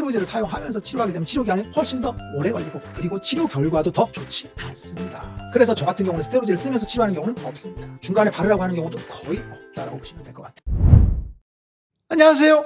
스테로이드를 사용하면서 치료하게 되면 치료 기간이 훨씬 더 오래 걸리고 그리고 치료 결과도 더 좋지 않습니다. 그래서 저 같은 경우는 스테로이드를 쓰면서 치료하는 경우는 없습니다. 중간에 바르라고 하는 경우도 거의 없다라고 보시면 될 것 같아요. 안녕하세요,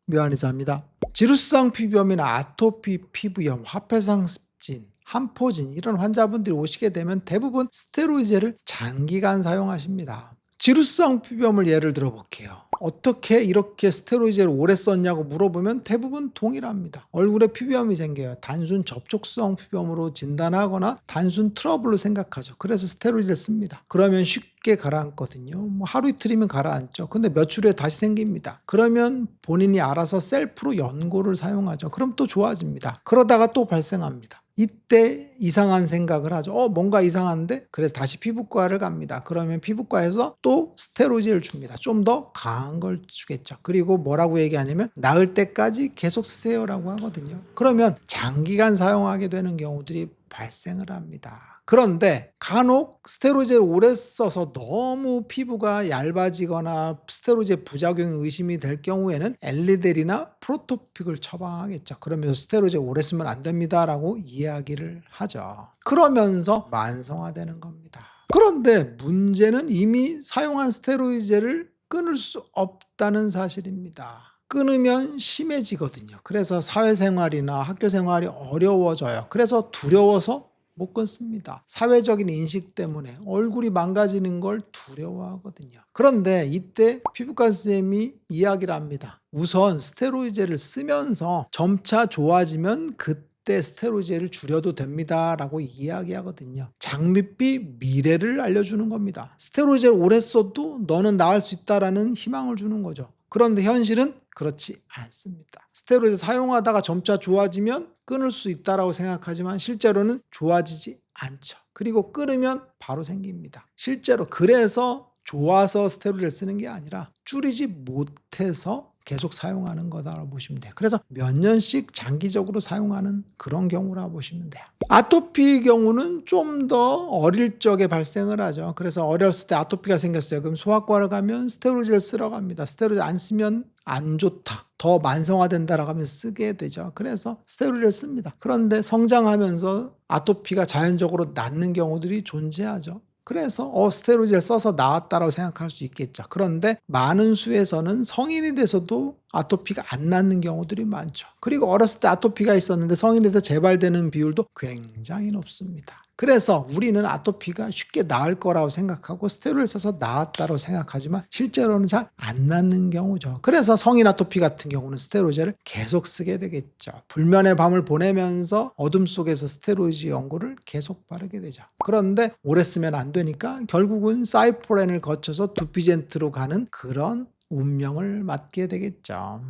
묘한의사입니다. 지루성 피부염이나 아토피 피부염, 화폐상 습진, 한포진 이런 환자분들이 오시게 되면 대부분 스테로이드를 장기간 사용하십니다. 지루성 피부염을 예를 들어 볼게요. 어떻게 이렇게 스테로이드를 오래 썼냐고 물어보면 대부분 동일합니다. 얼굴에 피부염이 생겨요. 단순 접촉성 피부염으로 진단하거나 단순 트러블로 생각하죠. 그래서 스테로이드를 씁니다. 그러면 쉽게 가라앉거든요. 뭐 하루 이틀이면 가라앉죠. 근데 며칠 후에 다시 생깁니다. 그러면 본인이 알아서 셀프로 연고를 사용하죠. 그럼 또 좋아집니다. 그러다가 또 발생합니다. 이때 이상한 생각을 하죠. 뭔가 이상한데? 그래서 다시 피부과를 갑니다. 그러면 피부과에서 또 스테로이드를 줍니다. 좀 더 강한 걸 주겠죠. 그리고 뭐라고 얘기하냐면 나을 때까지 계속 쓰세요라고 하거든요. 그러면 장기간 사용하게 되는 경우들이 발생을 합니다. 그런데 간혹 스테로이드를 오래 써서 너무 피부가 얇아지거나 스테로이드의 부작용이 의심이 될 경우에는 엘리델이나 프로토픽을 처방하겠죠. 그러면서 스테로이드를 오래 쓰면 안 됩니다라고 이야기를 하죠. 그러면서 만성화되는 겁니다. 그런데 문제는 이미 사용한 스테로이드를 끊을 수 없다는 사실입니다. 끊으면 심해지거든요. 그래서 사회생활이나 학교생활이 어려워져요. 그래서 두려워서 못 끊습니다. 사회적인 인식 때문에 얼굴이 망가지는 걸 두려워하거든요. 그런데 이때 피부과 선생님이 이야기를 합니다. 우선 스테로이드를 쓰면서 점차 좋아지면 그때 스테로이드를 줄여도 됩니다 라고 이야기하거든요. 장밋빛 미래를 알려주는 겁니다. 스테로이드를 오래 써도 너는 나을 수 있다라는 희망을 주는 거죠. 그런데 현실은 그렇지 않습니다. 스테로이드 사용하다가 점차 좋아지면 끊을 수 있다라고 생각하지만 실제로는 좋아지지 않죠. 그리고 끊으면 바로 생깁니다. 실제로 그래서 좋아서 스테로이드를 쓰는 게 아니라 줄이지 못해서 계속 사용하는 거다라고 보시면 돼요. 그래서 몇 년씩 장기적으로 사용하는 그런 경우라고 보시면 돼요. 아토피 경우는 좀 더 어릴 적에 발생을 하죠. 그래서 어렸을 때 아토피가 생겼어요. 그럼 소아과를 가면 스테로이드를 쓰러 갑니다. 스테로이드 안 쓰면 안 좋다, 더 만성화된다라고 하면서 쓰게 되죠. 그래서 스테로이드를 씁니다. 그런데 성장하면서 아토피가 자연적으로 낫는 경우들이 존재하죠. 그래서 스테로이드를 써서 나았다라고 생각할 수 있겠죠. 그런데 많은 수에서는 성인이 돼서도 아토피가 안 낫는 경우들이 많죠. 그리고 어렸을 때 아토피가 있었는데 성인이 돼서 재발되는 비율도 굉장히 높습니다. 그래서 우리는 아토피가 쉽게 나을 거라고 생각하고 스테로이드를 써서 나았다고 생각하지만 실제로는 잘 안 낫는 경우죠. 그래서 성인 아토피 같은 경우는 스테로이드를 계속 쓰게 되겠죠. 불면의 밤을 보내면서 어둠 속에서 스테로이드 연고를 계속 바르게 되죠. 그런데 오래 쓰면 안 되니까 결국은 사이포렌을 거쳐서 두피젠트로 가는 그런 운명을 맞게 되겠죠.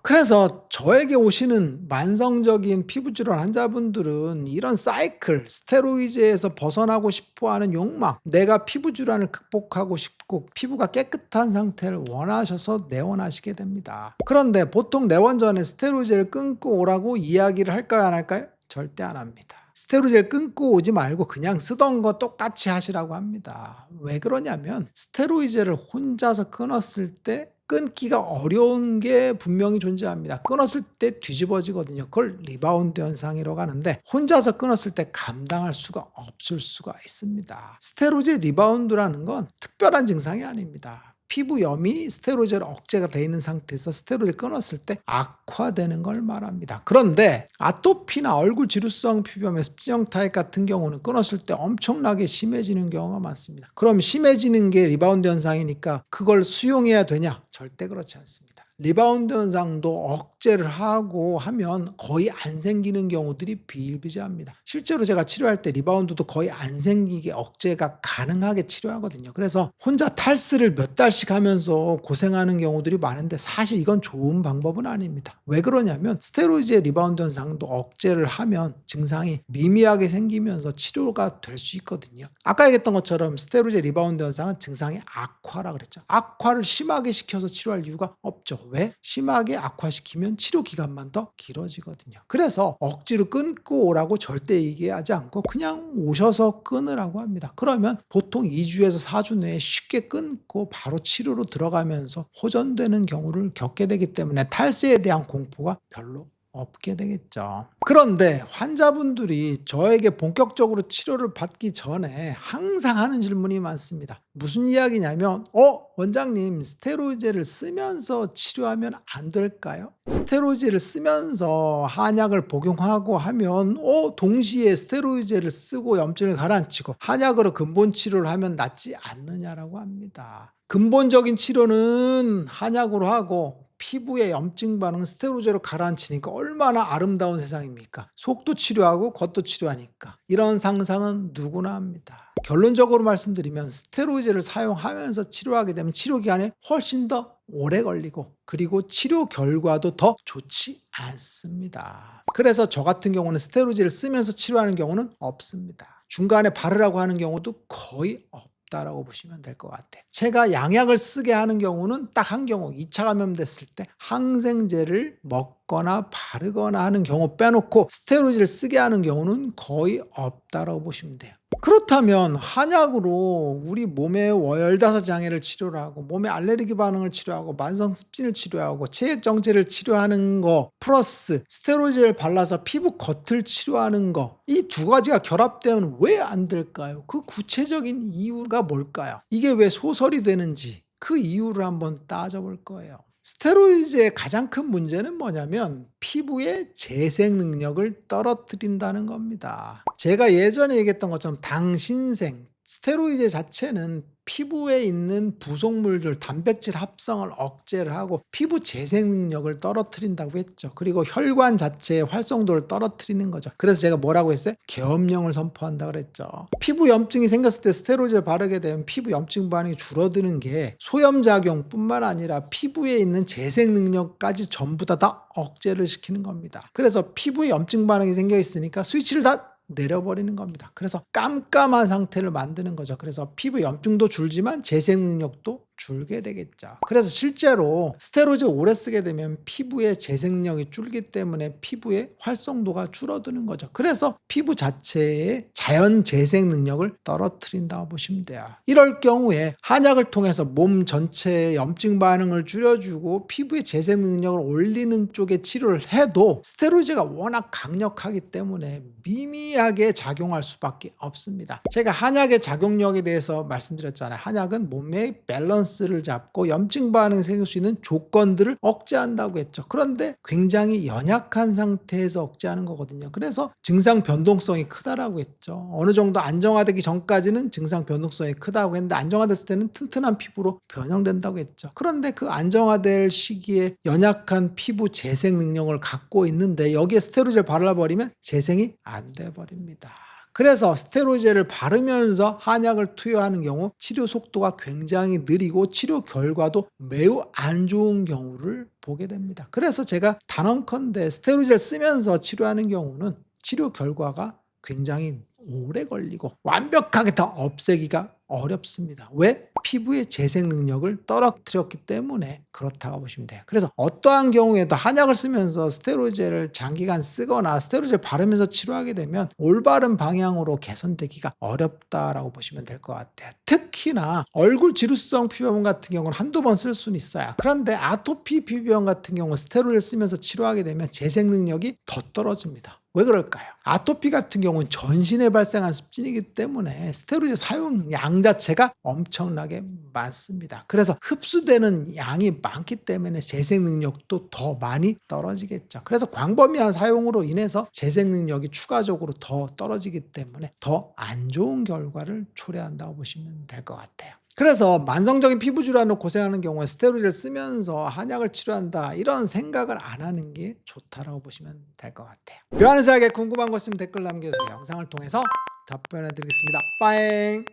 그래서 저에게 오시는 만성적인 피부질환 환자분들은 이런 사이클, 스테로이드에서 벗어나고 싶어하는 욕망, 내가 피부질환을 극복하고 싶고 피부가 깨끗한 상태를 원하셔서 내원하시게 됩니다. 그런데 보통 내원 전에 스테로이드를 끊고 오라고 이야기를 할까요, 안 할까요? 절대 안 합니다. 스테로이드를 끊고 오지 말고 그냥 쓰던 거 똑같이 하시라고 합니다. 왜 그러냐면 스테로이드를 혼자서 끊었을 때 끊기가 어려운 게 분명히 존재합니다. 끊었을 때 뒤집어지거든요. 그걸 리바운드 현상이라고 하는데 혼자서 끊었을 때 감당할 수가 없을 수가 있습니다. 스테로이드 리바운드라는 건 특별한 증상이 아닙니다. 피부염이 스테로이드로 억제가 되어 있는 상태에서 스테로이드를 끊었을 때 악화되는 걸 말합니다. 그런데 아토피나 얼굴 지루성 피부염의 습지형 타입 같은 경우는 끊었을 때 엄청나게 심해지는 경우가 많습니다. 그럼 심해지는 게 리바운드 현상이니까 그걸 수용해야 되냐? 절대 그렇지 않습니다. 리바운드 현상도 억제를 하고 하면 거의 안 생기는 경우들이 비일비재합니다. 실제로 제가 치료할 때 리바운드도 거의 안 생기게 억제가 가능하게 치료하거든요. 그래서 혼자 탈스를 몇 달씩 하면서 고생하는 경우들이 많은데 사실 이건 좋은 방법은 아닙니다. 왜 그러냐면 스테로이드의 리바운드 현상도 억제를 하면 증상이 미미하게 생기면서 치료가 될 수 있거든요. 아까 얘기했던 것처럼 스테로이드 리바운드 현상은 증상의 악화라 그랬죠. 악화를 심하게 시켜서 치료할 이유가 없죠. 왜? 심하게 악화시키면 치료 기간만 더 길어지거든요. 그래서 억지로 끊고 오라고 절대 얘기하지 않고 그냥 오셔서 끊으라고 합니다. 그러면 보통 2주에서 4주 내에 쉽게 끊고 바로 치료로 들어가면서 호전되는 경우를 겪게 되기 때문에 탈세에 대한 공포가 별로 없게 되겠죠. 그런데 환자분들이 저에게 본격적으로 치료를 받기 전에 항상 하는 질문이 많습니다. 무슨 이야기냐면 원장님 스테로이드를 쓰면서 치료하면 안 될까요? 스테로이드를 쓰면서 한약을 복용하고 하면 동시에 스테로이드를 쓰고 염증을 가라앉히고 한약으로 근본 치료를 하면 낫지 않느냐라고 합니다. 근본적인 치료는 한약으로 하고 피부의 염증 반응 스테로이드로 가라앉히니까 얼마나 아름다운 세상입니까? 속도 치료하고 겉도 치료하니까. 이런 상상은 누구나 합니다. 결론적으로 말씀드리면 스테로이드를 사용하면서 치료하게 되면 치료 기간이 훨씬 더 오래 걸리고 그리고 치료 결과도 더 좋지 않습니다. 그래서 저 같은 경우는 스테로이드를 쓰면서 치료하는 경우는 없습니다. 중간에 바르라고 하는 경우도 거의 없다라고 보시면 될 것 같아요. 제가 양약을 쓰게 하는 경우는 딱 한 경우 2차 감염됐을 때 항생제를 먹거나 바르거나 하는 경우 빼놓고 스테로이드를 쓰게 하는 경우는 거의 없다라고 보시면 돼요. 그렇다면 한약으로 우리 몸의 월다사 장애를 치료를 하고 몸의 알레르기 반응을 치료하고 만성 습진을 치료하고 체액 정체를 치료하는 거 플러스 스테로이드를 발라서 피부 겉을 치료하는 거 이 두 가지가 결합되면 왜 안 될까요? 그 구체적인 이유가 뭘까요? 이게 왜 소설이 되는지 그 이유를 한번 따져볼 거예요. 스테로이드의 가장 큰 문제는 뭐냐면 피부의 재생 능력을 떨어뜨린다는 겁니다. 제가 예전에 얘기했던 것처럼 당신생 스테로이드 자체는 피부에 있는 부속물들 단백질 합성을 억제를 하고 피부 재생 능력을 떨어뜨린다고 했죠. 그리고 혈관 자체의 활성도를 떨어뜨리는 거죠. 그래서 제가 뭐라고 했어요? 계엄령을 선포한다 그랬죠. 피부 염증이 생겼을 때 스테로이드를 바르게 되면 피부 염증 반응이 줄어드는 게 소염작용뿐만 아니라 피부에 있는 재생 능력까지 전부 다 억제를 시키는 겁니다. 그래서 피부에 염증 반응이 생겨 있으니까 스위치를 다 내려버리는 겁니다. 그래서 깜깜한 상태를 만드는 거죠. 그래서 피부 염증도 줄지만 재생 능력도 줄게 되겠죠. 그래서 실제로 스테로이드 오래 쓰게 되면 피부의 재생 능력이 줄기 때문에 피부의 활성도가 줄어드는 거죠. 그래서 피부 자체의 자연 재생 능력을 떨어뜨린다고 보시면 돼요. 이럴 경우에 한약을 통해서 몸 전체의 염증 반응을 줄여주고 피부의 재생 능력을 올리는 쪽에 치료를 해도 스테로이드가 워낙 강력하기 때문에 미미하게 작용할 수밖에 없습니다. 제가 한약의 작용력에 대해서 말씀드렸잖아요. 한약은 몸의 밸런스를 잡고 염증 반응이 생길 수 있는 조건들을 억제한다고 했죠. 그런데 굉장히 연약한 상태에서 억제하는 거거든요. 그래서 증상 변동성이 크다라고 했죠. 어느 정도 안정화되기 전까지는 증상 변동성이 크다고 했는데 안정화됐을 때는 튼튼한 피부로 변형된다고 했죠. 그런데 그 안정화될 시기에 연약한 피부 재생 능력을 갖고 있는데 여기에 스테로이드를 발라버리면 재생이 안 돼버립니다. 그래서 스테로이드를 바르면서 한약을 투여하는 경우 치료 속도가 굉장히 느리고 치료 결과도 매우 안 좋은 경우를 보게 됩니다. 그래서 제가 단언컨대 스테로이드를 쓰면서 치료하는 경우는 치료 결과가 굉장히 오래 걸리고 완벽하게 다 없애기가 어렵습니다. 왜? 피부의 재생 능력을 떨어뜨렸기 때문에 그렇다고 보시면 돼요. 그래서 어떠한 경우에도 한약을 쓰면서 스테로이드를 장기간 쓰거나 스테로이드를 바르면서 치료하게 되면 올바른 방향으로 개선되기가 어렵다라고 보시면 될 것 같아요. 특히나 얼굴 지루성 피부염 같은 경우는 한두 번 쓸 수는 있어요. 그런데 아토피 피부염 같은 경우 스테로이드를 쓰면서 치료하게 되면 재생 능력이 더 떨어집니다. 왜 그럴까요? 아토피 같은 경우는 전신에 발생한 습진이기 때문에 스테로이드 사용 양 자체가 엄청나게 많습니다. 그래서 흡수되는 양이 많기 때문에 재생 능력도 더 많이 떨어지겠죠. 그래서 광범위한 사용으로 인해서 재생 능력이 추가적으로 더 떨어지기 때문에 더 안 좋은 결과를 초래한다고 보시면 될 것 같아요. 그래서 만성적인 피부 질환으로 고생하는 경우에 스테로이드를 쓰면서 한약을 치료한다 이런 생각을 안 하는 게 좋다라고 보시면 될 것 같아요. 묘한의사에게 궁금한 거 있으면 댓글 남겨주세요. 영상을 통해서 답변해 드리겠습니다. 빠잉.